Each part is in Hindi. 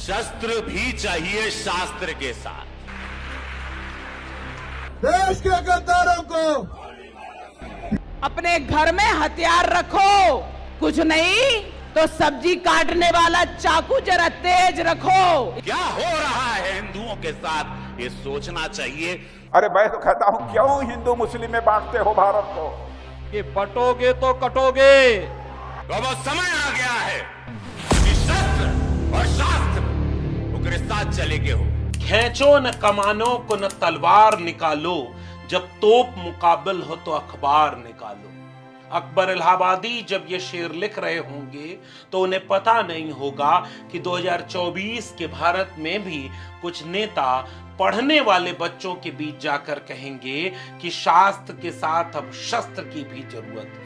शस्त्र भी चाहिए शास्त्र के साथ। देश के गद्दारों को अपने घर में हथियार रखो, कुछ नहीं तो सब्जी काटने वाला चाकू जरा तेज रखो। क्या हो रहा है हिंदुओं के साथ, ये सोचना चाहिए। अरे मैं तो कहता हूं क्यों हिंदू मुस्लिम में बांटते हो भारत को, कि बटोगे तो कटोगे। अब समय आ गया है कि शस्त्र और शास्त्र उनके साथ चले के हो। खींचो न कमानों को न तलवार निकालो, जब तोप मुकाबल हो तो अखबार निकालो। अकबर इलाहाबादी जब ये शेर लिख रहे होंगे तो उन्हें पता नहीं होगा कि 2024 के भारत में भी कुछ नेता पढ़ने वाले बच्चों के बीच जाकर कहेंगे कि शास्त्र के साथ अब शस्त्र की भी जरूरत है।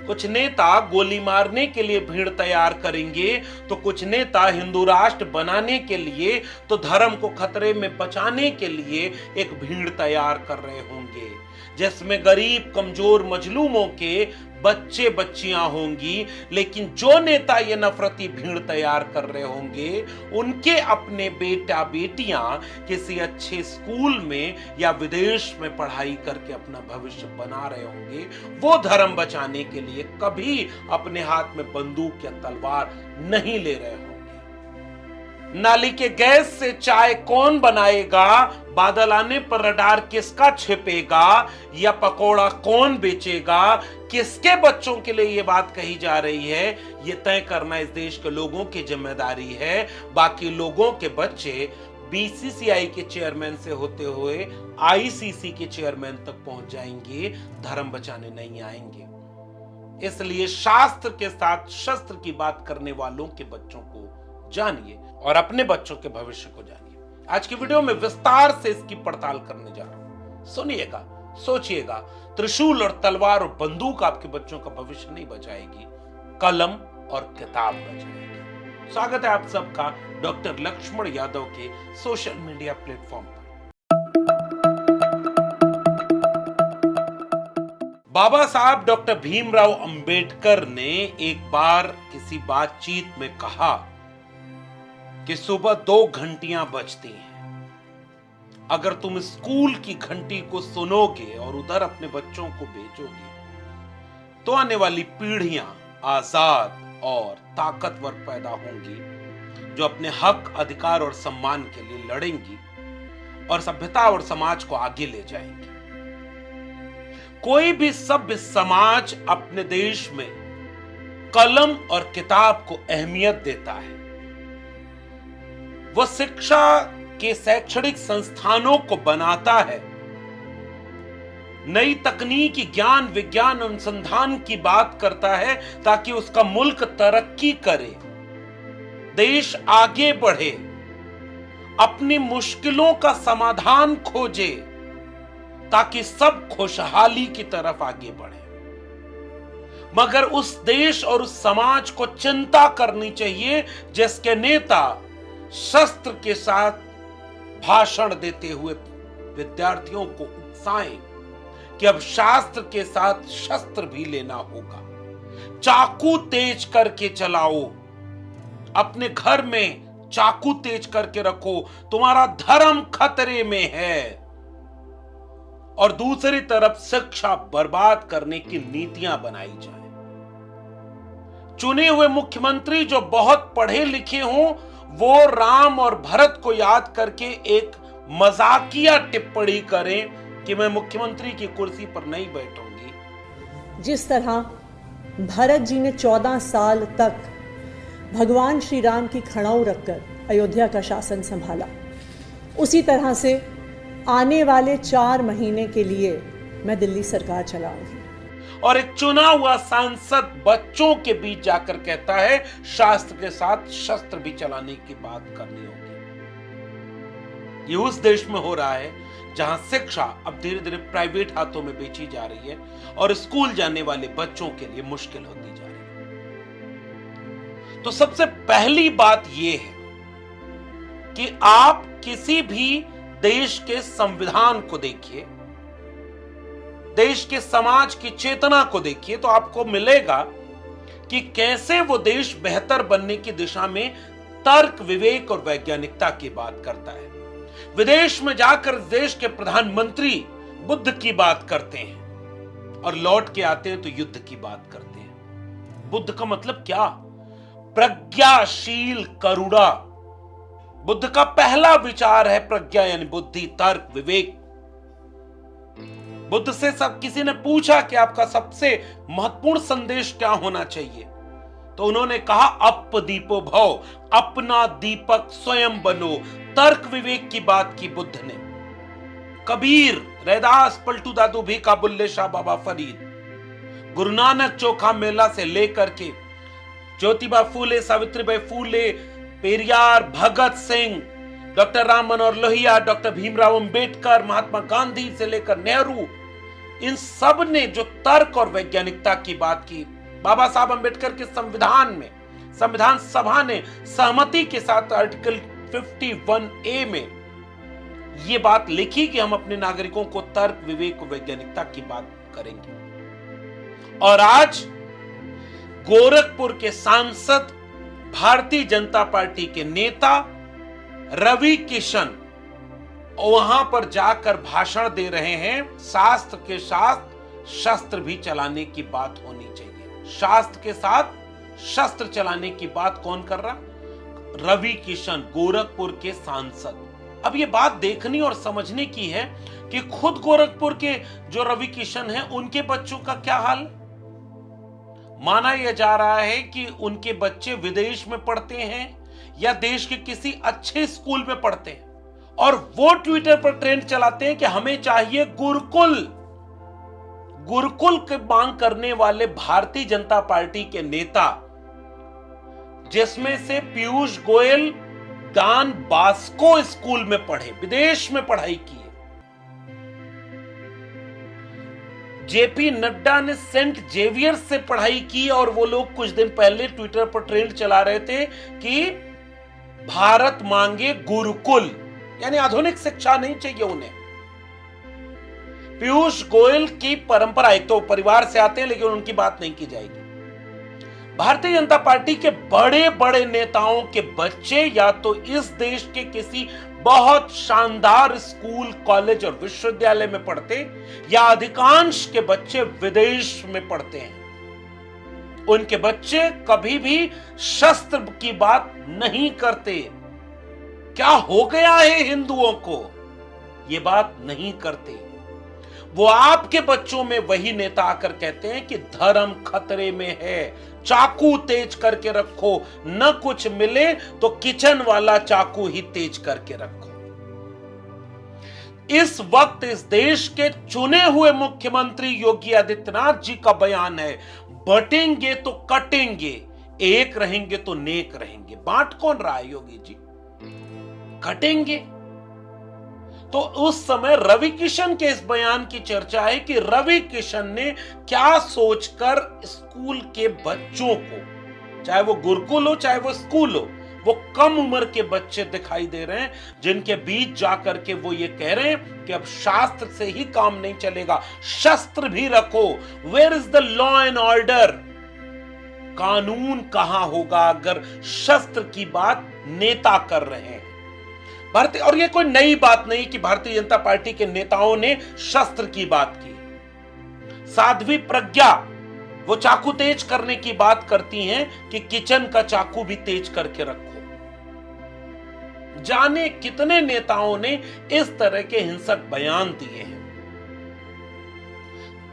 कुछ नेता गोली मारने के लिए भीड़ तैयार करेंगे तो कुछ नेता हिंदू राष्ट्र बनाने के लिए तो धर्म को खतरे में बचाने के लिए एक भीड़ तैयार कर रहे होंगे, जिसमें गरीब कमजोर मजलूमों के बच्चे बच्चियां होंगी। लेकिन जो नेता ये नफरती भीड़ तैयार कर रहे होंगे उनके अपने बेटा बेटियां किसी अच्छे स्कूल में या विदेश में पढ़ाई करके अपना भविष्य बना रहे होंगे। वो धर्म बचाने के लिए कभी अपने हाथ में बंदूक या तलवार नहीं ले रहे होंगे। नाली के गैस से चाय कौन बनाएगा, बादल आने पर रडार किसका छिपेगा, या पकोड़ा कौन बेचेगा, किसके बच्चों के लिए ये बात कही जा रही है, ये तय करना इस देश के लोगों की जिम्मेदारी है। बाकी लोगों के बच्चे बीसीसीआई के चेयरमैन से होते हुए आईसीसी के चेयरमैन तक पहुंच जाएंगे, धर्म बचाने नहीं आएंगे। इसलिए शास्त्र के साथ शस्त्र की बात करने वालों के बच्चों को जानिए और अपने बच्चों के भविष्य को जानिए। आज की वीडियो में विस्तार से इसकी पड़ताल करने जा रहा हूं। सुनिएगा, सोचिएगा। त्रिशूल और तलवार और बंदूक आपके बच्चों का भविष्य नहीं बचाएगी, कलम और किताब बचाएगी। स्वागत है आप सबका डॉक्टर लक्ष्मण यादव के सोशल मीडिया प्लेटफॉर्म पर। बाबा साहब डॉक्टर भीमराव अंबेडकर ने एक बार किसी बातचीत में कहा कि सुबह 2 घंटियां बजती हैं। अगर तुम स्कूल की घंटी को सुनोगे और उधर अपने बच्चों को भेजोगे तो आने वाली पीढ़ियां आजाद और ताकतवर पैदा होंगी, जो अपने हक, अधिकार और सम्मान के लिए लड़ेंगी और सभ्यता और समाज को आगे ले जाएंगी। कोई भी सभ्य समाज अपने देश में कलम और किताब को अहमियत देता है। वह शिक्षा के शैक्षणिक संस्थानों को बनाता है, नई तकनीकी, ज्ञान, विज्ञान, अनुसंधान की बात करता है ताकि उसका मुल्क तरक्की करे, देश आगे बढ़े, अपनी मुश्किलों का समाधान खोजे ताकि सब खुशहाली की तरफ आगे बढ़े। मगर उस देश और उस समाज को चिंता करनी चाहिए जिसके नेता शस्त्र के साथ भाषण देते हुए विद्यार्थियों को उकसाएं कि अब शास्त्र के साथ शस्त्र भी लेना होगा। चाकू तेज करके चलाओ, अपने घर में चाकू तेज करके रखो, तुम्हारा धर्म खतरे में है। और दूसरी तरफ शिक्षा बर्बाद करने की नीतियां बनाई जाए। चुने हुए मुख्यमंत्री जो बहुत पढ़े लिखे हों वो राम और भरत को याद करके एक मजाकिया टिप्पणी करें कि मैं मुख्यमंत्री की कुर्सी पर नहीं बैठूंगी। जिस तरह भरत जी ने 14 साल तक भगवान श्री राम की खड़ाऊ रखकर अयोध्या का शासन संभाला, उसी तरह से आने वाले 4 महीने के लिए मैं दिल्ली सरकार चलाऊंगी। और एक चुना हुआ सांसद बच्चों के बीच जाकर कहता है शास्त्र के साथ शस्त्र भी चलाने की बात करनी होगी। ये उस देश में हो रहा है जहां शिक्षा अब धीरे धीरे प्राइवेट हाथों में बेची जा रही है और स्कूल जाने वाले बच्चों के लिए मुश्किल होती जा रही है। तो सबसे पहली बात यह है कि आप किसी भी देश के संविधान को देखिए, देश के समाज की चेतना को देखिए, तो आपको मिलेगा कि कैसे वो देश बेहतर बनने की दिशा में तर्क, विवेक और वैज्ञानिकता की बात करता है। विदेश में जाकर देश के प्रधानमंत्री बुद्ध की बात करते हैं और लौट के आते हैं तो युद्ध की बात करते हैं। बुद्ध का मतलब क्या? प्रज्ञाशील करुणा। बुद्ध का पहला विचार है प्रज्ञा यानी बुद्धि, तर्क, विवेक। बुद्ध से सब किसी ने पूछा कि आपका सबसे महत्वपूर्ण संदेश क्या होना चाहिए, तो उन्होंने कहा अपदीपो भव, अपना दीपक स्वयं बनो। तर्क विवेक की बात की बुद्ध ने। कबीर, रैदास, पलटू दादू, भीखा, बुल्ले शाह, बाबा फरीद, गुरु नानक चोखा मेला से लेकर के ज्योतिबा फूले, सावित्रीबाई फूले, पेरियार, भगत सिंह, डॉक्टर राम मनोहर लोहिया, डॉक्टर भीमराव अंबेडकर, महात्मा गांधी से लेकर नेहरू, इन सब ने जो तर्क और वैज्ञानिकता की बात की। बाबा साहब अंबेडकर के संविधान में संविधान सभा ने सहमति के साथ आर्टिकल 51A में यह बात लिखी कि हम अपने नागरिकों को तर्क, विवेक और वैज्ञानिकता की बात करेंगे। और आज गोरखपुर के सांसद, भारतीय जनता पार्टी के नेता रवि किशन वहां पर जाकर भाषण दे रहे हैं। शास्त्र के साथ शस्त्र भी चलाने की बात होनी चाहिए। शास्त्र के साथ शस्त्र चलाने की बात कौन कर रहा? रवि किशन, गोरखपुर के सांसद। अब ये बात देखनी और समझने की है कि खुद गोरखपुर के जो रवि किशन हैं, उनके बच्चों का क्या हाल? माना यह जा रहा है कि उनके बच्चे विदेश में पढ़ते हैं या देश के किसी अच्छे स्कूल में पढ़ते हैं, और वो ट्विटर पर ट्रेंड चलाते हैं कि हमें चाहिए गुरुकुल। गुरुकुल की मांग करने वाले भारतीय जनता पार्टी के नेता, जिसमें से Piyush Goyal Don Bosco school में पढ़े, विदेश में पढ़ाई की, जेपी नड्डा ने सेंट जेवियर से पढ़ाई की, और वो लोग कुछ दिन पहले ट्विटर पर ट्रेंड चला रहे थे कि भारत मांगे गुरुकुल, यानी आधुनिक शिक्षा नहीं चाहिए उन्हें। पीयूष गोयल की परंपरा, एक तो परिवार से आते हैं लेकिन उनकी बात नहीं की जाएगी। भारतीय जनता पार्टी के बड़े बड़े नेताओं के बच्चे या तो इस देश के किसी बहुत शानदार स्कूल, कॉलेज और विश्वविद्यालय में पढ़ते, या अधिकांश के बच्चे विदेश में पढ़ते हैं। उनके बच्चे कभी भी शस्त्र की बात नहीं करते। क्या हो गया है हिंदुओं को, यह बात नहीं करते। वो आपके बच्चों में वही नेता आकर कहते हैं कि धर्म खतरे में है, चाकू तेज करके रखो, न कुछ मिले तो किचन वाला चाकू ही तेज करके रखो। इस वक्त इस देश के चुने हुए मुख्यमंत्री योगी आदित्यनाथ जी का बयान है, बटेंगे तो कटेंगे, एक रहेंगे तो नेक रहेंगे। बांट कौन रहा है योगी जी? कटेंगे। तो उस समय रवि किशन के इस बयान की चर्चा है कि रवि किशन ने क्या सोचकर स्कूल के बच्चों को, चाहे वो गुरुकुल हो चाहे वो स्कूल हो, वो कम उम्र के बच्चे दिखाई दे रहे हैं जिनके बीच जाकर के वो ये कह रहे हैं कि अब शास्त्र से ही काम नहीं चलेगा, शस्त्र भी रखो। Where is the law and order? कानून कहां होगा अगर शस्त्र की बात नेता कर रहे हैं? भारतीय, और ये कोई नई बात नहीं कि भारतीय जनता पार्टी के नेताओं ने शस्त्र की बात की। साध्वी प्रज्ञा वो चाकू तेज करने की बात करती हैं कि किचन का चाकू भी तेज करके रखो। जाने कितने नेताओं ने इस तरह के हिंसक बयान दिए हैं।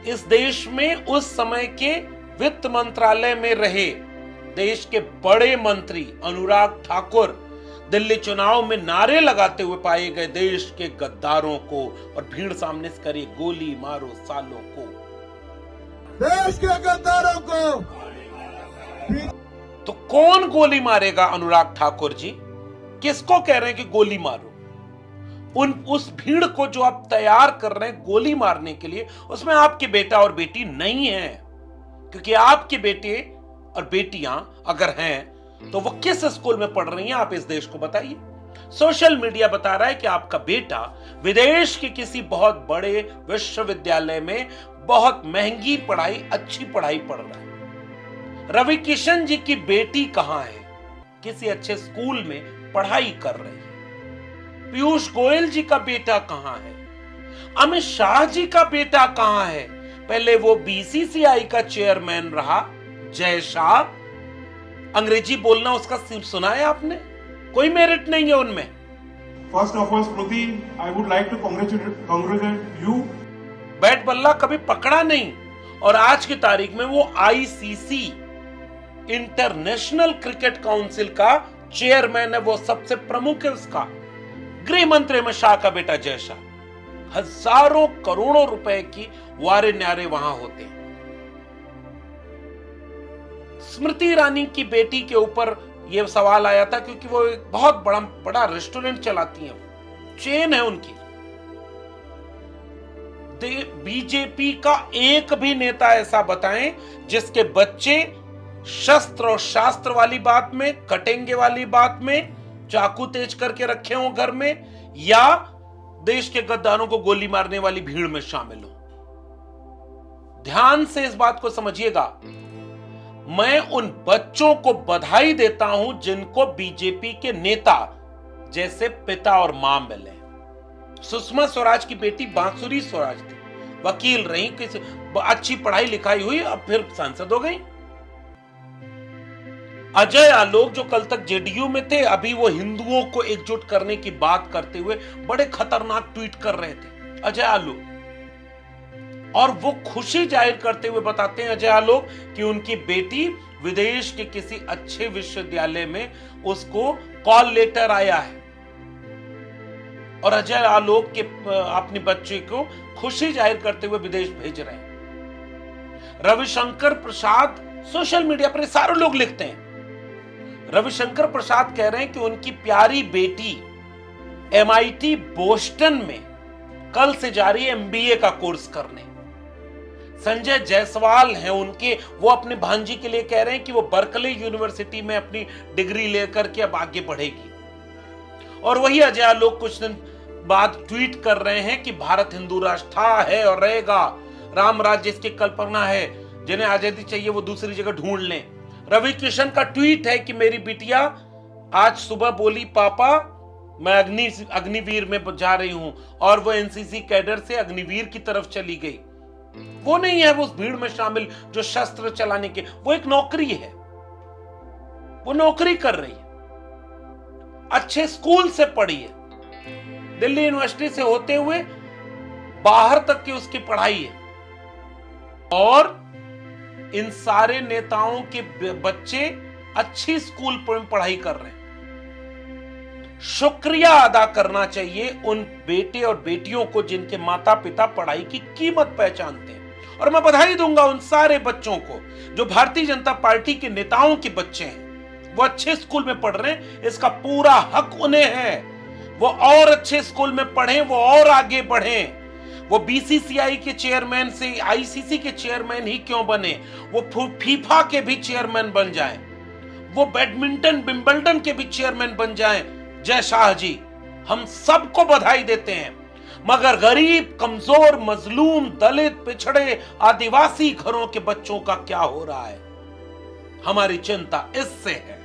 इस देश में उस समय के वित्त मंत्रालय में रहे देश के बड़े मंत्री अनुराग ठाकुर दिल्ली चुनाव में नारे लगाते हुए पाए गए, देश के गद्दारों को और भीड़ सामने से करिए गोली मारो सालों को। देश के गद्दारों को तो कौन गोली मारेगा? अनुराग ठाकुर जी किसको कह रहे हैं कि गोली मारो? उस भीड़ को जो आप तैयार कर रहे हैं गोली मारने के लिए, उसमें आपके बेटा और बेटी नहीं है, क्योंकि आपके बेटे और बेटियां अगर हैं तो वो किस स्कूल में पढ़ रही हैं आप इस देश को बताइए। सोशल मीडिया बता रहा है कि आपका बेटा विदेश के किसी बहुत बड़े विश्वविद्यालय में बहुत महंगी पढ़ाई, अच्छी पढ़ाई पढ़ रहा है। रवि किशन जी की बेटी कहां है? किसी अच्छे स्कूल में पढ़ाई कर रही है। पीयूष गोयल जी का बेटा कहां है? अमित शाह जी का बेटा कहां है? पहले वो बीसीसीआई का चेयरमैन रहा, जय शाह। अंग्रेजी बोलना उसका सुना है आपने? कोई मेरिट नहीं है उनमें। First of all, Smriti, I would like to congratulate you. Bat बल्ला कभी पकड़ा नहीं और आज की तारीख में वो आईसीसी इंटरनेशनल क्रिकेट काउंसिल का चेयरमैन है, वो सबसे प्रमुख है उसका। गृह मंत्री अमित शाह का बेटा जय शाह। हजारों करोड़ों रुपए की वारे न्यारे वहां होते हैं। स्मृति ईरानी की बेटी के ऊपर यह सवाल आया था क्योंकि वो एक बहुत बड़ा रेस्टोरेंट चलाती हैं, चेन है उनकी। बीजेपी का एक भी नेता ऐसा बताएं जिसके बच्चे शस्त्र और शास्त्र वाली बात में, कटेंगे वाली बात में, चाकू तेज करके रखे हों घर में, या देश के गद्दारों को गोली मारने वाली भीड़ में शामिल हो। ध्यान से इस बात को समझिएगा। मैं उन बच्चों को बधाई देता हूं जिनको बीजेपी के नेता जैसे पिता और मां मिले। सुषमा स्वराज की बेटी बांसुरी स्वराज थी, वकील रही, किसी अच्छी पढ़ाई लिखाई हुई, अब फिर सांसद हो गई। अजय आलोक जो कल तक जेडीयू में थे, अभी वो हिंदुओं को एकजुट करने की बात करते हुए बड़े खतरनाक ट्वीट कर रहे थे अजय आलोक, और वो खुशी जाहिर करते हुए बताते हैं अजय आलोक कि उनकी बेटी विदेश के किसी अच्छे विश्वविद्यालय में उसको कॉल लेटर आया है, और अजय आलोक के अपने बच्चे को खुशी जाहिर करते हुए विदेश भेज रहे हैं। रविशंकर प्रसाद सोशल मीडिया पर सारे लोग लिखते हैं। रविशंकर प्रसाद कह रहे हैं कि उनकी प्यारी बेटी एमआईटी बोस्टन में कल से जारी एमबीए का कोर्स करने। संजय जायसवाल हैं उनके, वो अपने भांजी के लिए कह रहे हैं कि वो बर्कले यूनिवर्सिटी में अपनी डिग्री लेकर के अब आगे बढ़ेगी। और वही अजय आलोक कुछ दिन बाद ट्वीट कर रहे हैं कि भारत हिंदू राष्ट्र था, है और रहेगा। राम राज्य जिसकी कल्पना है, जिन्हें आजादी चाहिए वो दूसरी जगह ढूंढ लें। रवि किशन का ट्वीट है कि मेरी बिटिया आज सुबह बोली, पापा मैं अग्निवीर में जा रही हूं, और वो एनसीसी कैडर से अग्निवीर की तरफ चली गई। वो नहीं है वो उस भीड़ में शामिल जो शस्त्र चलाने के, वो एक नौकरी है, वो नौकरी कर रही है, अच्छे स्कूल से पढ़ी है, दिल्ली यूनिवर्सिटी से होते हुए बाहर तक की उसकी पढ़ाई है। और इन सारे नेताओं के बच्चे अच्छी स्कूल में पढ़ाई कर रहे हैं। शुक्रिया अदा करना चाहिए उन बेटे और बेटियों को जिनके माता पिता पढ़ाई की कीमत पहचानते हैं। और मैं बधाई दूंगा उन सारे बच्चों को जो भारतीय जनता पार्टी के नेताओं के बच्चे हैं, वो अच्छे स्कूल में पढ़ रहे हैं, इसका पूरा हक उन्हें है। वो और अच्छे स्कूल में पढ़ें, वो और आगे बढ़ें। वो बीसीसीआई के चेयरमैन से आईसीसी के चेयरमैन ही क्यों बने, वो फीफा के भी चेयरमैन बन जाएं, वो बैडमिंटन विंबलडन के भी चेयरमैन बन जाएं। जय शाह जी, हम सबको बधाई देते हैं, मगर गरीब, कमजोर, मजलूम, दलित, पिछड़े, आदिवासी घरों के बच्चों का क्या हो रहा है, हमारी चिंता इससे है।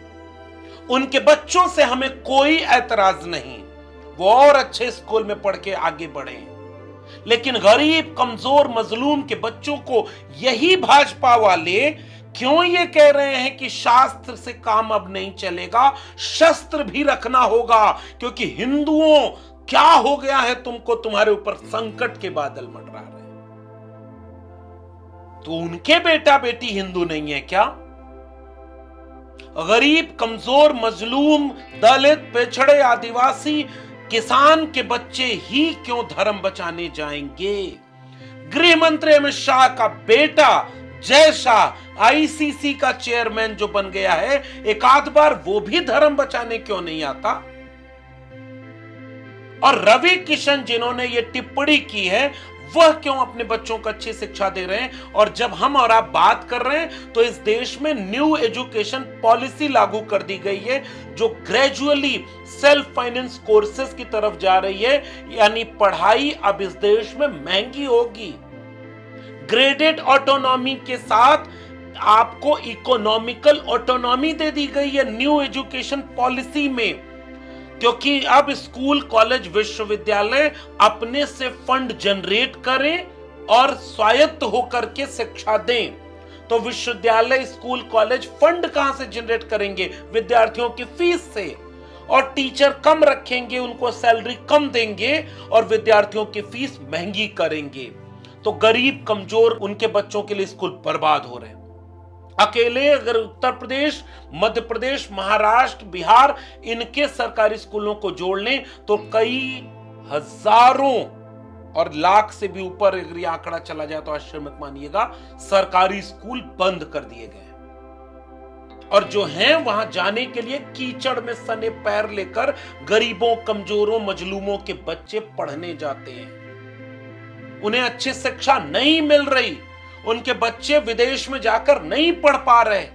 उनके बच्चों से हमें कोई ऐतराज नहीं, वो और अच्छे स्कूल में पढ़ के आगे बढ़े, लेकिन गरीब, कमजोर, मजलूम के बच्चों को यही भाजपा वाले क्यों ये कह रहे हैं कि शास्त्र से काम अब नहीं चलेगा, शस्त्र भी रखना होगा, क्योंकि हिंदुओं क्या हो गया है तुमको, तुम्हारे ऊपर संकट के बादल मंडरा रहे हैं। तो उनके बेटा बेटी हिंदू नहीं है क्या? गरीब, कमजोर, मजलूम, दलित, पिछड़े, आदिवासी, किसान के बच्चे ही क्यों धर्म बचाने जाएंगे? गृह मंत्री अमित शाह का बेटा जय शाह आईसीसी का चेयरमैन जो बन गया है, एक आध बार वो भी धर्म बचाने क्यों नहीं आता? और रवि किशन जिन्होंने ये टिप्पणी की है, वह क्यों अपने बच्चों को अच्छी शिक्षा दे रहे हैं? और जब हम और आप बात कर रहे हैं तो इस देश में न्यू एजुकेशन पॉलिसी लागू कर दी गई है जो ग्रेजुअली सेल्फ फाइनेंस कोर्सेज की तरफ जा रही है, यानी पढ़ाई अब इस देश में महंगी होगी। ग्रेडेड ऑटोनॉमी के साथ आपको इकोनॉमिकल ऑटोनॉमी दे दी गई है न्यू एजुकेशन पॉलिसी में, क्योंकि अब स्कूल, कॉलेज, विश्वविद्यालय अपने से फंड जनरेट करें और स्वायत्त होकर के शिक्षा दें। तो विश्वविद्यालय, स्कूल, कॉलेज फंड कहां से जनरेट करेंगे? विद्यार्थियों की फीस से। और टीचर कम रखेंगे, उनको सैलरी कम देंगे और विद्यार्थियों की फीस महंगी करेंगे। तो गरीब, कमजोर उनके बच्चों के लिए स्कूल बर्बाद हो रहे हैं। अकेले अगर उत्तर प्रदेश, मध्य प्रदेश, महाराष्ट्र, बिहार इनके सरकारी स्कूलों को जोड़ लें तो कई हजारों और लाख से भी ऊपर अगर यह आंकड़ा चला जाए तो आश्चर्य मत मानिएगा, सरकारी स्कूल बंद कर दिए गए। और जो हैं वहां जाने के लिए कीचड़ में सने पैर लेकर गरीबों, कमजोरों, मजलूमों के बच्चे पढ़ने जाते हैं। उन्हें अच्छी शिक्षा नहीं मिल रही, उनके बच्चे विदेश में जाकर नहीं पढ़ पा रहे,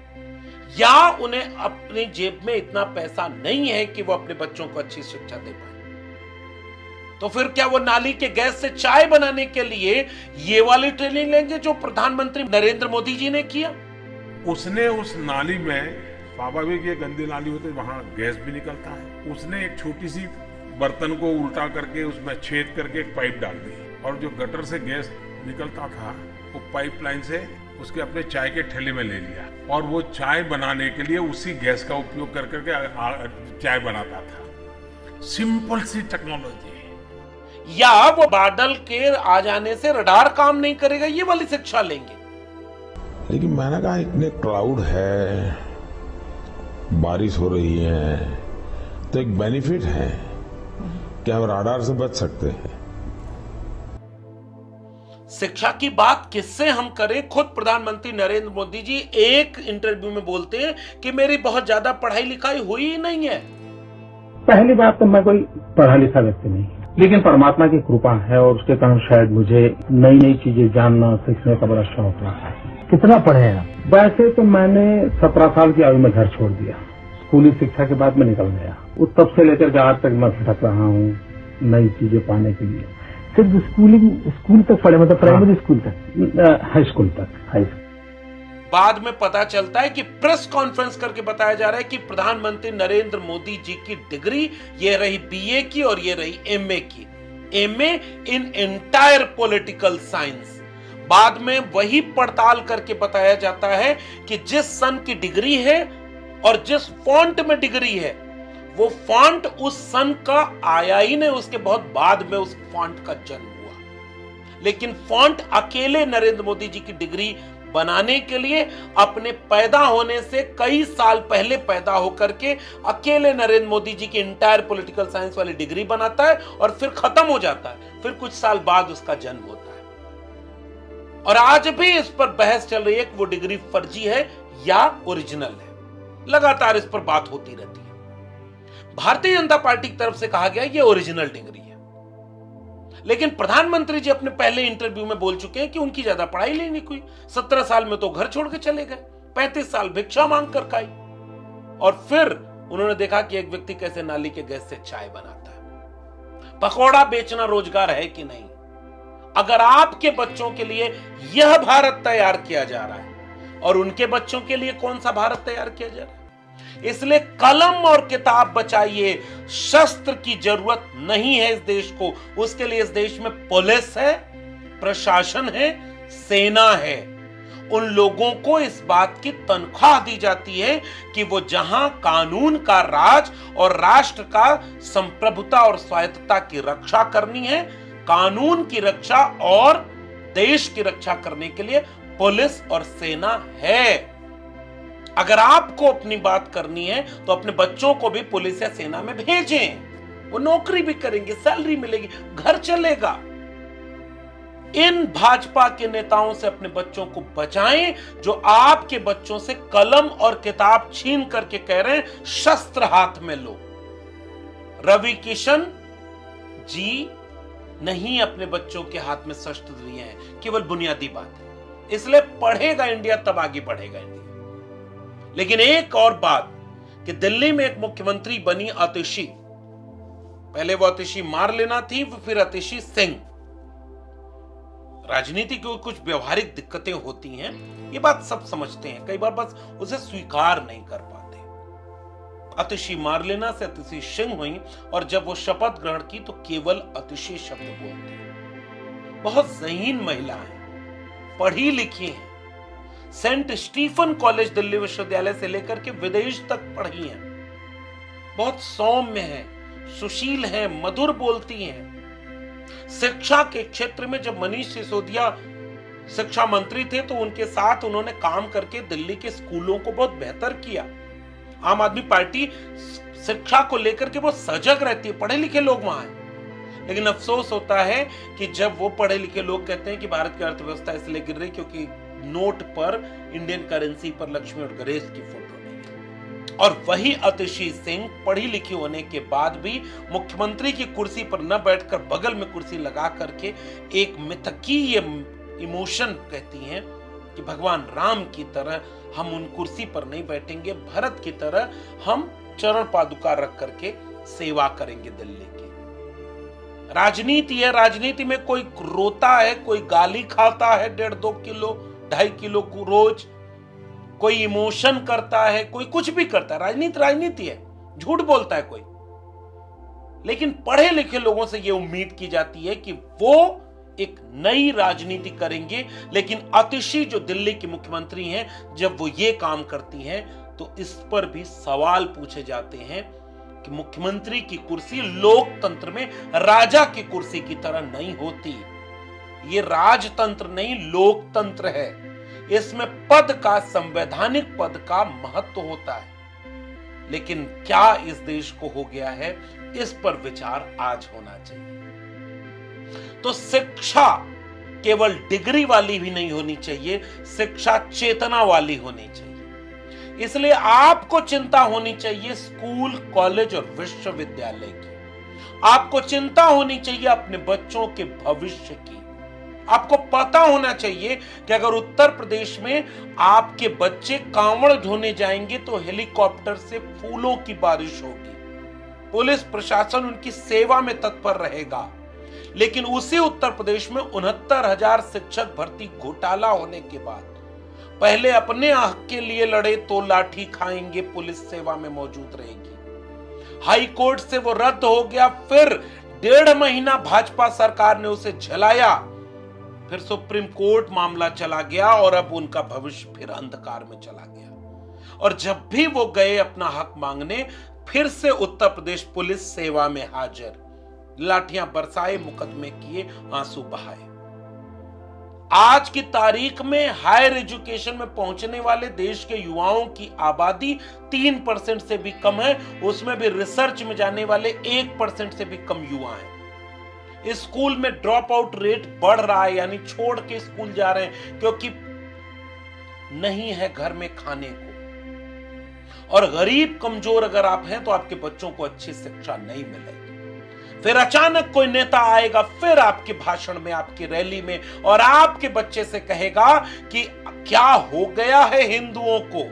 या उन्हें अपनी जेब में इतना पैसा नहीं है कि वो अपने बच्चों को अच्छी शिक्षा दे पाए। तो फिर क्या वो नाली के गैस से चाय बनाने के लिए ये वाली ट्रेनिंग लेंगे जो प्रधानमंत्री नरेंद्र मोदी जी ने किया? उसने उस नाली में, स्वाभाविक ये गंदी नाली होती है, वहां गैस भी निकलता है, उसने एक छोटी सी बर्तन को उल्टा करके उसमें छेद करके एक पाइप डाल दी और जो गटर से गैस निकलता था वो पाइपलाइन से उसके अपने चाय के ठेले में ले लिया और वो चाय बनाने के लिए उसी गैस का उपयोग कर करके चाय बनाता था। सिंपल सी टेक्नोलॉजी। या वो बादल के आ जाने से रडार काम नहीं करेगा, ये वाली शिक्षा लेंगे। लेकिन मैंने कहा इतने क्लाउड है, बारिश हो रही है, तो एक बेनिफिट है कि हम राडार से बच सकते हैं। शिक्षा की बात किससे हम करें? खुद प्रधानमंत्री नरेंद्र मोदी जी एक इंटरव्यू में बोलते हैं कि मेरी बहुत ज्यादा पढ़ाई लिखाई हुई ही नहीं है। पहली बात तो मैं कोई पढ़ा लिखा व्यक्ति नहीं, लेकिन परमात्मा की कृपा है और उसके कारण शायद मुझे नई नई चीजें जानना, सीखने का बड़ा शौक रहा है। कितना पढ़े हैं आप? वैसे तो मैंने 17 साल की आयु में घर छोड़ दिया, स्कूली शिक्षा के बाद में निकल गया। उस तब से लेकर आज तक मैं भटक रहा हूँ नई चीजें पाने के लिए। सिर्फ स्कूल तक पढ़े, मतलब प्राइमरी स्कूल तक? हाई स्कूल तक, हाई स्कूल। बाद में पता चलता है कि प्रेस कॉन्फ्रेंस करके बताया जा रहा है कि प्रधानमंत्री नरेंद्र मोदी जी की डिग्री ये रही बीए की और ये रही एमए की, MA in entire political science. बाद में वही पड़ताल करके बताया जाता है कि जिस सन की डिग्री है और जिस फॉन्ट में डिग्री है वो फॉन्ट उस सन का आया ही नहीं, उसके बहुत बाद में उस फॉन्ट का जन्म हुआ। लेकिन फॉन्ट अकेले नरेंद्र मोदी जी की डिग्री बनाने के लिए अपने पैदा होने से कई साल पहले पैदा होकर के अकेले नरेंद्र मोदी जी की इंटायर पॉलिटिकल साइंस वाली डिग्री बनाता है और फिर खत्म हो जाता है, फिर कुछ साल बाद उसका जन्म होता है। और आज भी इस पर बहस चल रही है कि वो डिग्री फर्जी है या ओरिजिनल है, लगातार इस पर बात होती रहती है। भारतीय जनता पार्टी की तरफ से कहा गया ये ओरिजिनल डिग्री है, लेकिन प्रधानमंत्री जी अपने पहले इंटरव्यू में बोल चुके हैं कि उनकी ज्यादा पढ़ाई नहीं हुई। 17 साल में तो घर छोड़ के चले गए, 35 साल भिक्षा मांग कर खाई, और फिर उन्होंने देखा कि एक व्यक्ति कैसे नाली के गैस से चाय बनाता है। पकौड़ा बेचना रोजगार है कि नहीं? अगर आपके बच्चों के लिए यह भारत तैयार किया जा रहा है और उनके बच्चों के लिए कौन सा भारत तैयार किया जा रहा है? इसलिए कलम और किताब बचाइए, शस्त्र की जरूरत नहीं है इस देश को। उसके लिए इस देश में पुलिस है, प्रशासन है, सेना है। उन लोगों को इस बात की तनख्वाह दी जाती है कि वो जहां कानून का राज और राष्ट्र का संप्रभुता और स्वायत्तता की रक्षा करनी है, कानून की रक्षा और देश की रक्षा करने के लिए पुलिस और सेना है। अगर आपको अपनी बात करनी है तो अपने बच्चों को भी पुलिस या सेना में भेजें, वो नौकरी भी करेंगे, सैलरी मिलेगी, घर चलेगा। इन भाजपा के नेताओं से अपने बच्चों को बचाएं जो आपके बच्चों से कलम और किताब छीन करके कह रहे हैं शस्त्र हाथ में लो। रवि किशन जी नहीं अपने बच्चों के हाथ में शस्त्र लिए हैं, केवल बुनियादी बात है। इसलिए पढ़ेगा इंडिया तब आगे बढ़ेगा इंडिया। लेकिन एक और बात कि दिल्ली में एक मुख्यमंत्री बनी आतिशी, पहले वो आतिशी मार लेना थी, फिर आतिशी सिंह। राजनीति की कुछ व्यवहारिक दिक्कतें होती हैं, ये बात सब समझते हैं, कई बार बस उसे स्वीकार नहीं कर पाते। अतिशी मार्लेना से अतिशी सिंह हुई और जब वो शपथ ग्रहण की तो केवल अतिशी शब्द बोलती। बहुत ज़हीन महिला है, पढ़ी लिखी है, सेंट स्टीफन कॉलेज दिल्ली विश्वविद्यालय से लेकर के विदेश तक पढ़ी हैं, बहुत सौम्य है, सुशील है, मधुर बोलती हैं। शिक्षा के क्षेत्र में जब मनीष सिसोदिया शिक्षा मंत्री थे तो उनके साथ उन्होंने काम करके दिल्ली के स्कूलों को बहुत बेहतर किया। आम आदमी पार्टी शिक्षा को लेकर के बहुत सजग रहती है, पढ़े लिखे लोग वहां हैं, लेकिन अफसोस होता है कि जब वो पढ़े लिखे लोग कहते हैं कि भारत की अर्थव्यवस्था इसलिए गिर रही क्योंकि नोट पर, इंडियन करेंसी पर लक्ष्मी और गणेश की फोटो नहीं है। और वही अतिशी सिंह पढ़ी लिखी होने के बाद भी मुख्यमंत्री की कुर्सी पर न बैठकर बगल में कुर्सी लगा करके एक मिथकीय इमोशन कहती हैं कि भगवान राम की तरह हम उन कुर्सी पर नहीं बैठेंगे, भरत की तरह हम चरण पादुका रख करके सेवा करेंगे दिल्ली की। राजनीति है, राजनीति में कोई रोता है, कोई गाली खाता है 1.5-2 किलो 2.5 किलो रोज, कोई इमोशन करता है, कोई कुछ भी करता है। राजनीति राजनीति है, झूठ बोलता है कोई, लेकिन पढ़े लिखे लोगों से यह उम्मीद की जाती है कि वो एक नई राजनीति करेंगे। लेकिन अतिशी जो दिल्ली की मुख्यमंत्री हैं, जब वो ये काम करती हैं तो इस पर भी सवाल पूछे जाते हैं कि मुख्यमंत्री की कुर्सी लोकतंत्र में राजा की कुर्सी की तरह नहीं होती। ये राजतंत्र नहीं, लोकतंत्र है। इसमें पद का, संवैधानिक पद का महत्व होता है। लेकिन क्या इस देश को हो गया है, इस पर विचार आज होना चाहिए। तो शिक्षा केवल डिग्री वाली भी नहीं होनी चाहिए, शिक्षा चेतना वाली होनी चाहिए। इसलिए आपको चिंता होनी चाहिए स्कूल, कॉलेज और विश्वविद्यालय की। आपको चिंता होनी चाहिए अपने बच्चों के भविष्य की। आपको पता होना चाहिए कि अगर उत्तर प्रदेश में आपके बच्चे कांवड़ ढोने जाएंगे तो हेलीकॉप्टर से फूलों की बारिश होगी, पुलिस प्रशासन उनकी सेवा में तत्पर रहेगा। लेकिन उसी उत्तर प्रदेश में 69,000 शिक्षक भर्ती घोटाला होने के बाद पहले अपने हक के लिए लड़े तो लाठी खाएंगे, पुलिस सेवा में मौजूद रहेगी। हाई कोर्ट से वो रद्द हो गया, फिर 1.5 महीना भाजपा सरकार ने उसे झलाया, फिर सुप्रीम कोर्ट मामला चला गया और अब उनका भविष्य फिर अंधकार में चला गया। और जब भी वो गए अपना हक मांगने, फिर से उत्तर प्रदेश पुलिस सेवा में हाजिर, लाठियां बरसाए, मुकदमे किए, आंसू बहाए। आज की तारीख में हायर एजुकेशन में पहुंचने वाले देश के युवाओं की आबादी 3% से भी कम है, उसमें भी रिसर्च में जाने वाले 1% से भी कम युवा हैं। स्कूल में ड्रॉप आउट रेट बढ़ रहा है, यानी छोड़ के स्कूल जा रहे हैं क्योंकि नहीं है घर में खाने को। और गरीब कमजोर अगर आप हैं तो आपके बच्चों को अच्छी शिक्षा नहीं मिलेगी। फिर अचानक कोई नेता आएगा, फिर आपके भाषण में, आपकी रैली में, और आपके बच्चे से कहेगा कि क्या हो गया है हिंदुओं को,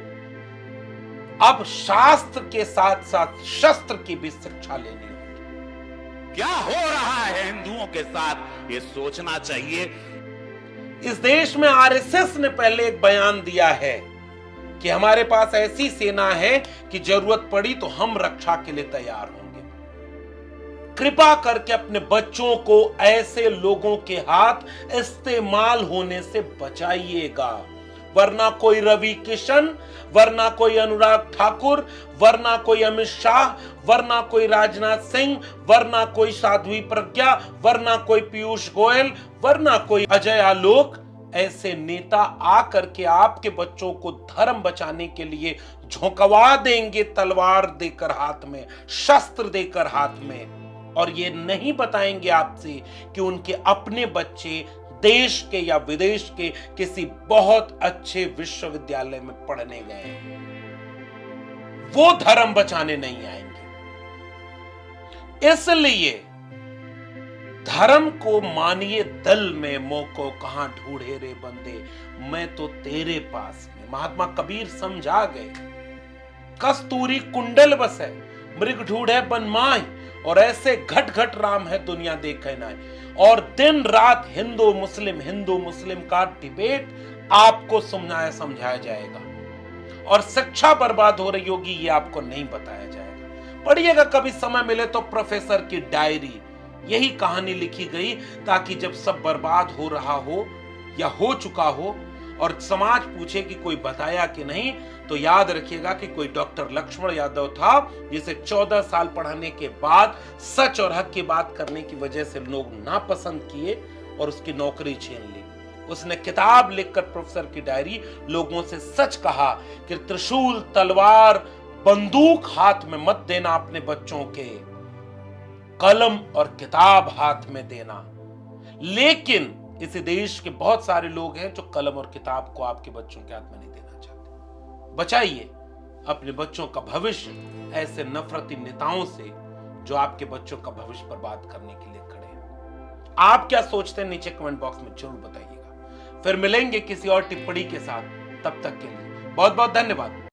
अब शास्त्र के साथ साथ शस्त्र की भी शिक्षा लेनी होगी। क्या हो रहा है हिंदुओं के साथ, ये सोचना चाहिए। इस देश में आरएसएस ने पहले एक बयान दिया है कि हमारे पास ऐसी सेना है कि जरूरत पड़ी तो हम रक्षा के लिए तैयार होंगे। कृपा करके अपने बच्चों को ऐसे लोगों के हाथ इस्तेमाल होने से बचाइएगा, वरना कोई रवि किशन, वरना कोई अनुराग ठाकुर, वरना कोई अमित शाह, वरना कोई राजनाथ सिंह, वरना कोई साध्वी प्रज्ञा, वरना कोई पीयूष गोयल, वरना कोई अजय आलोक, ऐसे नेता आकर के आपके बच्चों को धर्म बचाने के लिए झोंकवा देंगे, तलवार देकर हाथ में, शस्त्र देकर हाथ में, और ये नहीं बताएंगे आपसे कि उनके अपने बच्चे देश के या विदेश के किसी बहुत अच्छे विश्वविद्यालय में पढ़ने गए हैं। वो धर्म बचाने नहीं आएंगे। इसलिए धर्म को मानिए दिल में, मोको कहां ढूंढे रे बंदे, मैं तो तेरे पास में। महात्मा कबीर समझा गए, कस्तूरी कुंडल बस है, मृग ढूंढे बन माय, और ऐसे घट घट राम है दुनिया देखे ना। और दिन रात हिंदू मुस्लिम का डिबेट आपको समझाया समझाया जाएगा, और शिक्षा बर्बाद हो रही होगी ये आपको नहीं बताया जाएगा। पढ़िएगा कभी समय मिले तो प्रोफेसर की डायरी, यही कहानी लिखी गई ताकि जब सब बर्बाद हो रहा हो या हो चुका हो और समाज पूछे कि कोई बताया कि नहीं, तो याद रखिएगा कि कोई डॉक्टर लक्ष्मण यादव था जिसे 14 साल पढ़ाने के बाद सच और हक की बात करने की वजह से लोग नापसंद किए और उसकी नौकरी छीन ली। उसने किताब लिखकर प्रोफेसर की डायरी लोगों से सच कहा कि त्रिशूल, तलवार, बंदूक हाथ में मत देना अपने बच्चों के, कलम और किताब हाथ में देना। लेकिन इस देश के बहुत सारे लोग हैं जो कलम और किताब को आपके बच्चों के हाथ में नहीं देना चाहते। बचाइए अपने बच्चों का भविष्य ऐसे नफरती नेताओं से जो आपके बच्चों का भविष्य बर्बाद करने के लिए खड़े हैं। आप क्या सोचते हैं नीचे कमेंट बॉक्स में जरूर बताइएगा। फिर मिलेंगे किसी और टिप्पणी के साथ, तब तक के लिए बहुत बहुत धन्यवाद।